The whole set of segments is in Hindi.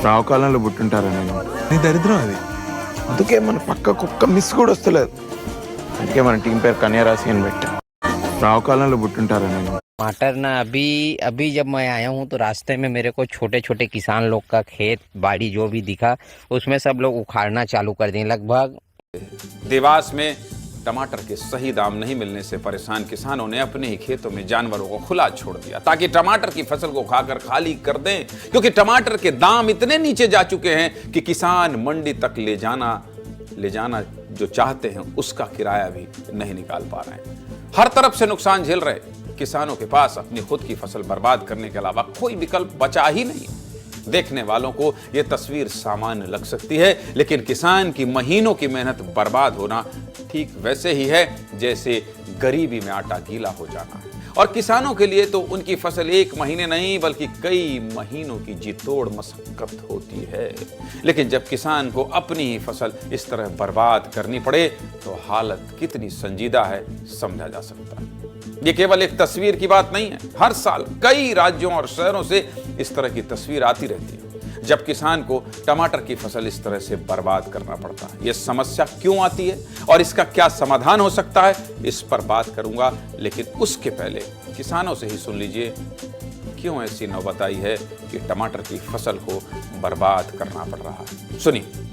రావు కాలంలో పుట్టుంటారా నేను? నీ దరిద్రం అది. అందుకే మన పక్కకు ఒక్క మిస్ కూడా వస్తలేదు. అందుకే మన టీం పేరు కన్యారాశి అని పెట్టా. రావు కాలంలో పుట్టుంటారా నేను? टमाटर ना अभी अभी जब मैं आया हूँ तो रास्ते में मेरे को छोटे छोटे किसान लोग का खेत बाड़ी जो भी दिखा उसमें सब लोग उखाड़ना चालू कर दिए लगभग। देवास में टमाटर के सही दाम नहीं मिलने से परेशान किसानों ने अपने ही खेतों में जानवरों को खुला छोड़ दिया ताकि टमाटर की फसल को खाकर खाली कर दें, क्योंकि टमाटर के दाम इतने नीचे जा चुके हैं कि किसान मंडी तक ले जाना जो चाहते हैं उसका किराया भी नहीं निकाल पा रहे हैं। हर तरफ से नुकसान झेल रहे किसानों के पास अपनी खुद की फसल बर्बाद करने के अलावा कोई विकल्प बचा ही नहीं। देखने वालों को यह तस्वीर सामान्य लग सकती है, लेकिन किसान की महीनों की मेहनत बर्बाद होना ठीक वैसे ही है जैसे गरीबी में आटा गीला हो जाना है। और किसानों के लिए तो उनकी फसल एक महीने नहीं बल्कि कई महीनों की जी तोड़ मशक्कत होती है। लेकिन जब किसान को अपनी ही फसल इस तरह बर्बाद करनी पड़े तो हालत कितनी संजीदा है समझा जा सकता है। ये केवल एक तस्वीर की बात नहीं है, हर साल कई राज्यों और शहरों से इस तरह की तस्वीर आती रहती है जब किसान को टमाटर की फसल इस तरह से बर्बाद करना पड़ता है। यह समस्या क्यों आती है और इसका क्या समाधान हो सकता है, इस पर बात करूंगा, लेकिन उसके पहले किसानों से ही सुन लीजिए क्यों ऐसी नौबत आई है कि टमाटर की फसल को बर्बाद करना पड़ रहा है। सुनिए।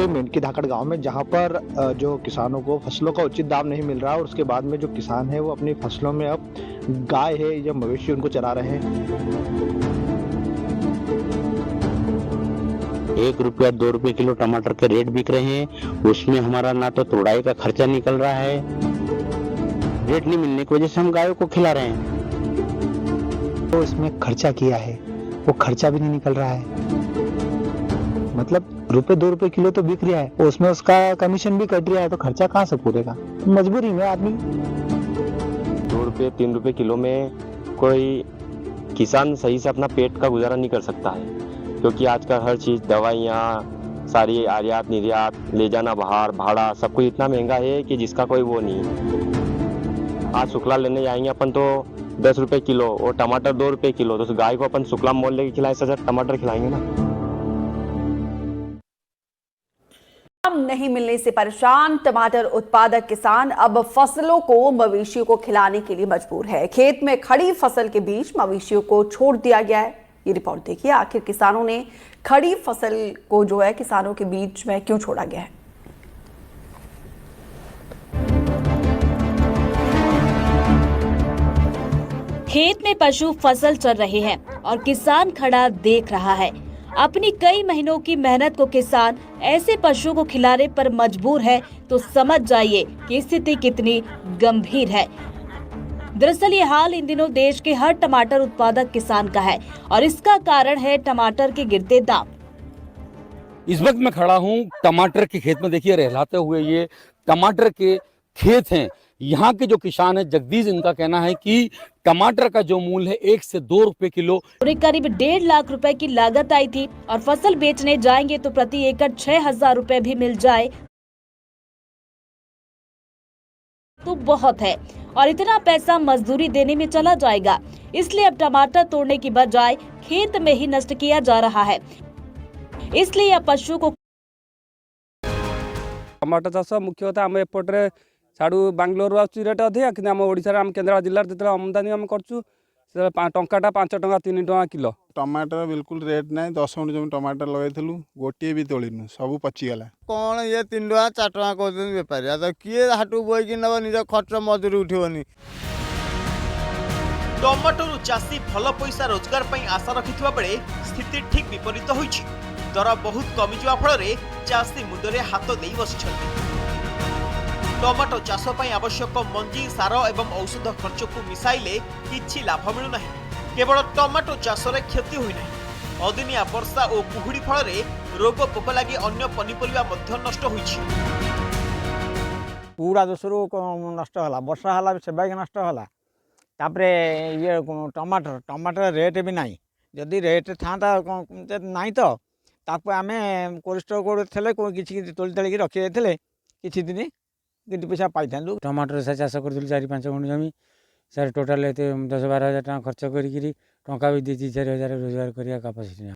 मेंढकी धाकड़ गांव में जहां पर जो किसानों को फसलों का उचित दाम नहीं मिल रहा और उसके बाद में जो किसान है वो अपनी फसलों में अब गाय है या मवेशी उनको चरा रहे हैं। 1 रुपया 2 रुपये किलो टमाटर के रेट बिक रहे हैं, उसमें हमारा ना तो तोड़ाई का खर्चा निकल रहा है, रेट नहीं मिलने की वजह से हम गायों को खिला रहे हैं। तो इसमें खर्चा किया है वो खर्चा भी नहीं निकल रहा है, मतलब 1-2 रुपए किलो तो बिक रहा है, उसमें उसका कमीशन भी कट रहा है, तो खर्चा कहाँ से पूरेगा? तो मजबूरी में आदमी 2 रुपये 3 रुपये किलो में कोई किसान सही से अपना पेट का गुजारा नहीं कर सकता है, क्योंकि आजकल हर चीज़ दवाइयाँ सारी आयात निर्यात ले जाना बाहर भाड़ा सब कुछ इतना महंगा है कि जिसका कोई वो नहीं है। आज शुक्ला लेने जाएंगे अपन तो 10 रुपये किलो और टमाटर 2 रुपये किलो, तो उस गाय को अपन शुक्ला मोल लेके खिलाए से टमाटर खिलाएंगे ना। नहीं मिलने से परेशान टमाटर उत्पादक किसान अब फसलों को मवेशियों को खिलाने के लिए मजबूर है। खेत में खड़ी फसल के बीच मवेशियों को छोड़ दिया गया है। ये रिपोर्ट देखिए, आखिर किसानों ने खड़ी फसल को जो है किसानों के बीच में क्यों छोड़ा गया है। खेत में पशु फसल चर रहे हैं और किसान खड़ा देख रहा है। अपनी कई महीनों की मेहनत को किसान ऐसे पशुओं को खिलाने पर मजबूर है तो समझ जाइए कि स्थिति कितनी गंभीर है। दरअसल ये हाल इन दिनों देश के हर टमाटर उत्पादक किसान का है और इसका कारण है टमाटर के गिरते दाम। इस वक्त मैं खड़ा हूँ टमाटर के खेत में, देखिए रहलाते हुए ये टमाटर के खेत हैं। यहाँ के जो किसान है जगदीश, इनका कहना है कि टमाटर का जो मूल्य है 1 से 2 रुपए किलो, करीब 1.5 लाख रुपए की लागत आई थी और फसल बेचने जाएंगे तो प्रति एकड़ 6,000 रुपए भी मिल जाए तो बहुत है, और इतना पैसा मजदूरी देने में चला जाएगा। इसलिए अब टमाटर तोड़ने की बजाय खेत में ही नष्ट किया जा रहा है। इसलिए अब पशु को टमाटर चाष मुख्यतः आम एपटे साड़ू बांग्लोर रेट अधिका कि आम ओडिशा आम केन्द्रा जिले जो आमदानी आम करूँ टंकाटा 5 टंका 3 टंका किलो। टमाटर बिल्कुल रेट ना 10 गुंठ जमी टमाटर लगेलु गोटे भी तोड़नु सब पचिगला। कौन ये 3 टंका 4 टंका कहते बेपारी तो किए हाटू बोईकि नब निज खर्च मजूरी उठिबनी। टमाटर चाषी भल पैसा रोजगार पर आशा रखिथिबा बेले स्थिति ठीक विपरीत होईछि। दर बहुत कमिजिवा फल चाषी मुंडरे हाथ दे बसिछन्ति। टमाटो चाष पर आवश्यक मंजी सार एवं औषध खर्च को मिसाइले किछि लाभ मिलुना। केवल टमाटो चाष रे क्षति होइना, अदिनिया वर्षा और कुहुड़ी फल रोग पोक लगी अन्य पनीपरिया मध्य नष्ट होइछि। पूरा दोसरो नष्ट होला, वर्षा होला से बैग नष्ट होला। तापरे ये टमाटर रेट भी नहीं, जदि रेट था नहीं तो ताको आमे कोरिस्टर करथले किछि तोली तळी रखि देथले किछि दिन किछि पैसा पाई था। टमाटर से चाष कर 4-5 गुंठ जमी सर टोटाल 10-12 हज़ार टଙ୍କା खर्च करी टंका भी 2-4 हज़ार रोजगार करिया कैपेसिटी